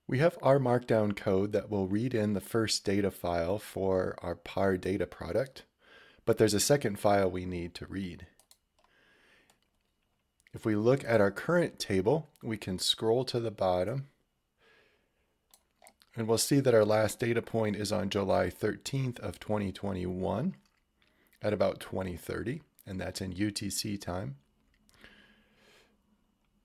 We have our markdown code that will read in the first data file for our par data product, but there's a second file we need to read. If we look at our current table, we can scroll to the bottom and we'll see that our last data point is on July 13th of 2021 at about 2030, and that's in UTC time.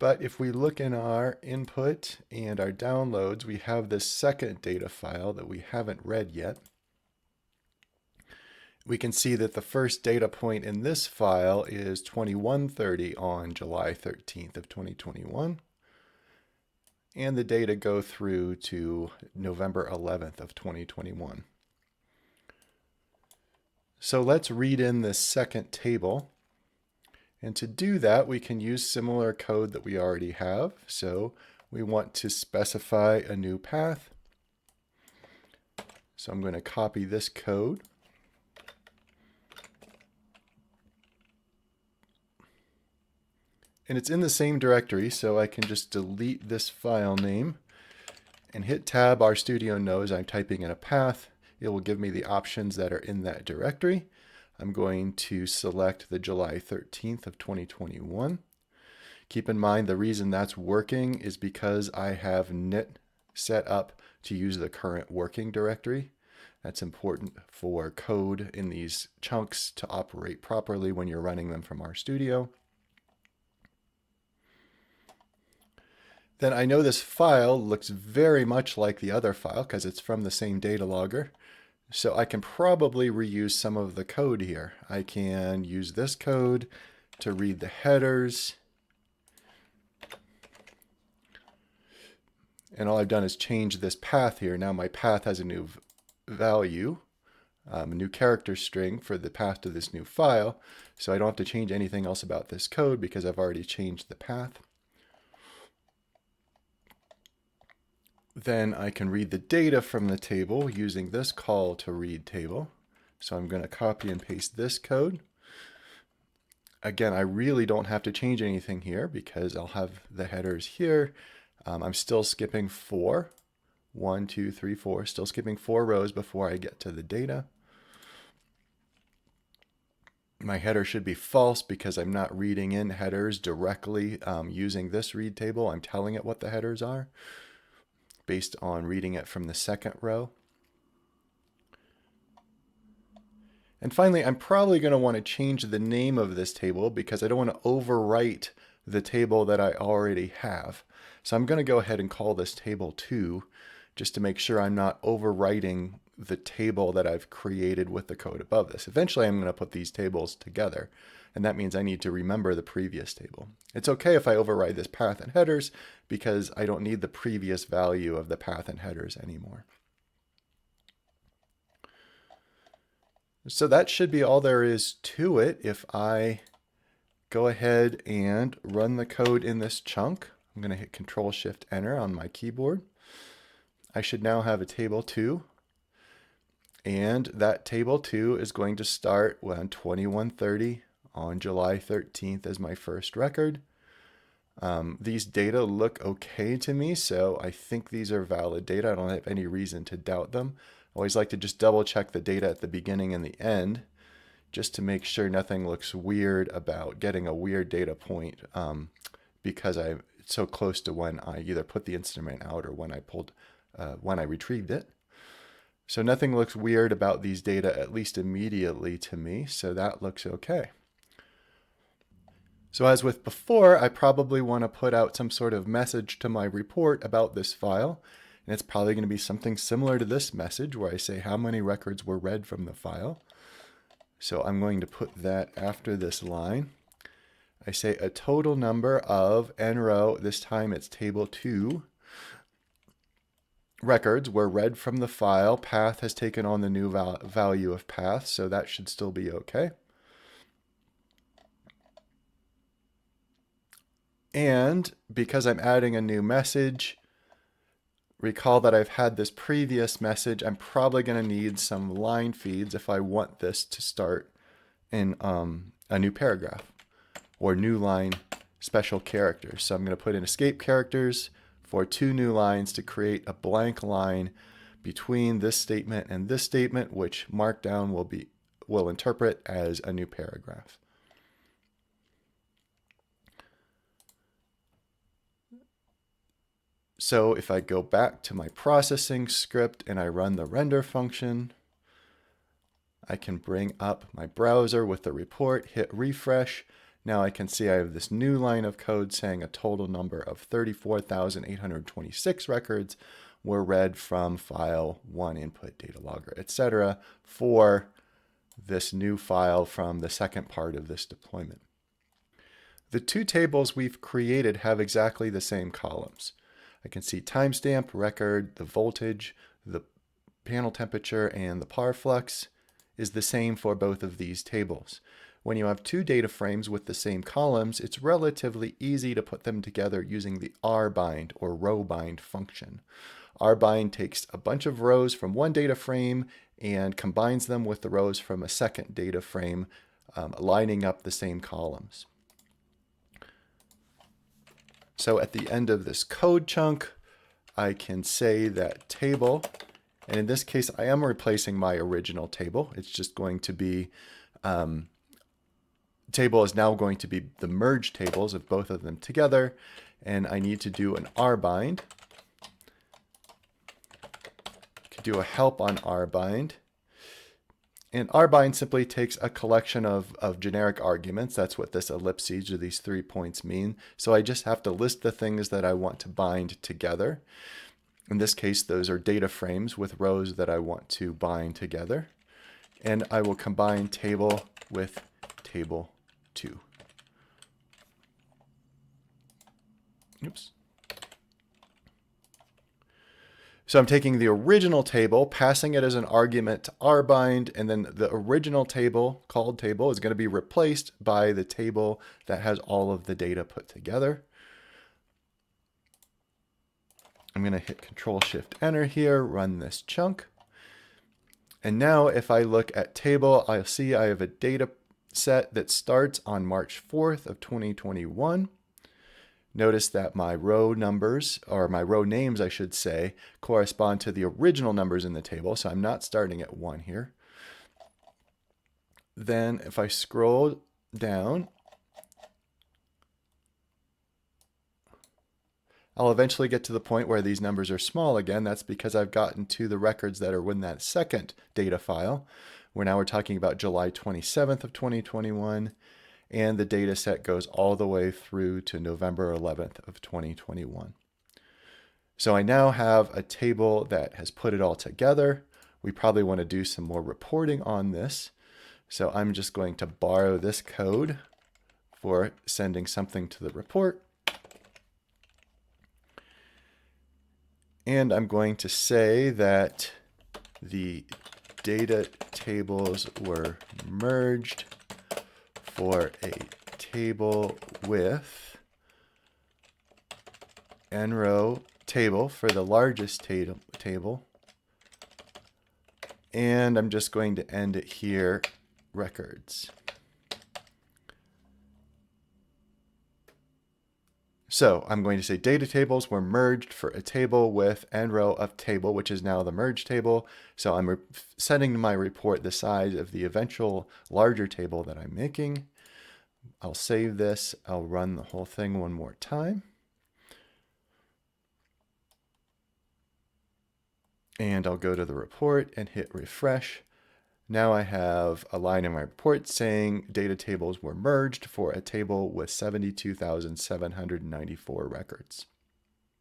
But if we look in our input and our downloads, we have this second data file that we haven't read yet. We can see that the first data point in this file is 2130 on July 13th of 2021. And the data go through to November 11th of 2021. So let's read in this second table. And to do that, we can use similar code that we already have. So we want to specify a new path. So I'm going to copy this code. And it's in the same directory, so I can just delete this file name and hit tab. RStudio knows I'm typing in a path. It will give me the options that are in that directory. I'm going to select the July 13th of 2021. Keep in mind the reason that's working is because I have init set up to use the current working directory. That's important for code in these chunks to operate properly when you're running them from RStudio. Then I know this file looks very much like the other file because it's from the same data logger. So I can probably reuse some of the code here. I can use this code to read the headers. And all I've done is change this path here. Now my path has a new value, a new character string for the path to this new file. So I don't have to change anything else about this code because I've already changed the path. Then I can read the data from the table using this call to read table. So I'm going to copy and paste this code. Again, I really don't have to change anything here because I'll have the headers here. I'm still skipping 4. 1, 2, 3, 4. Still skipping 4 rows before I get to the data. My header should be false because I'm not reading in headers directly using this read table. I'm telling it what the headers are based on reading it from the second row. And finally, I'm probably going to want to change the name of this table because I don't want to overwrite the table that I already have. So I'm going to go ahead and call this table 2 just to make sure I'm not overwriting the table that I've created with the code above this. Eventually, I'm going to put these tables together, and that means I need to remember the previous table. It's okay if I override this path and headers because I don't need the previous value of the path and headers anymore. So that should be all there is to it. If I go ahead and run the code in this chunk, I'm going to hit Control-Shift-Enter on my keyboard. I should now have a table 2. And that table 2 is going to start on 2130 on July 13th as my first record. These data look okay to me, so I think these are valid data. I don't have any reason to doubt them. I always like to just double check the data at the beginning and the end just to make sure nothing looks weird about getting a weird data point because it's so close to when I either put the instrument out or when I retrieved it. So nothing looks weird about these data, at least immediately to me, so that looks okay. So as with before, I probably want to put out some sort of message to my report about this file, and it's probably going to be something similar to this message where I say how many records were read from the file. So I'm going to put that after this line. I say a total number of n row, this time it's table 2, records were read from the file. Path has taken on the new value of path, so that should still be okay. And because I'm adding a new message, recall that I've had this previous message. I'm probably going to need some line feeds if I want this to start in a new paragraph or new line special characters. So I'm going to put in escape characters for 2 new lines to create a blank line between this statement and this statement, which Markdown will interpret as a new paragraph. So if I go back to my processing script and I run the render function, I can bring up my browser with the report, hit refresh. Now I can see I have this new line of code saying a total number of 34,826 records were read from file 1 input data logger, etc. for this new file from the second part of this deployment. The 2 tables we've created have exactly the same columns. I can see timestamp, record, the voltage, the panel temperature, and the par flux is the same for both of these tables. When you have 2 data frames with the same columns, it's relatively easy to put them together using the rbind or rowbind function. Rbind takes a bunch of rows from one data frame and combines them with the rows from a second data frame, lining up the same columns. So at the end of this code chunk, I can say that table, and in this case, I am replacing my original table. It's just going to be, table is now going to be the merged tables of both of them together. And I need to do an rbind. I could do a help on rbind. And rbind simply takes a collection of generic arguments. That's what this ellipses or these 3 points mean. So I just have to list the things that I want to bind together. In this case, those are data frames with rows that I want to bind together. And I will combine table with table 2. Oops. So I'm taking the original table, passing it as an argument to rbind, and then the original table, called table, is going to be replaced by the table that has all of the data put together. I'm going to hit Control-Shift-Enter here, run this chunk. And now if I look at table, I'll see I have a data set that starts on March 4th of 2021. Notice that my row numbers, or my row names, I should say, correspond to the original numbers in the table. So I'm not starting at 1 here. Then if I scroll down, I'll eventually get to the point where these numbers are small again. That's because I've gotten to the records that are in that second data file, where now we're talking about July 27th of 2021. And the data set goes all the way through to November 11th of 2021. So I now have a table that has put it all together. We probably want to do some more reporting on this. So I'm just going to borrow this code for sending something to the report. And I'm going to say that the data tables were merged for a table with nrow table for the largest table. And I'm just going to end it here, records. So I'm going to say data tables were merged for a table with nrow of table, which is now the merged table. So I'm setting my report the size of the eventual larger table that I'm making. I'll save this. I'll run the whole thing one more time. And I'll go to the report and hit refresh. Now I have a line in my report saying data tables were merged for a table with 72,794 records.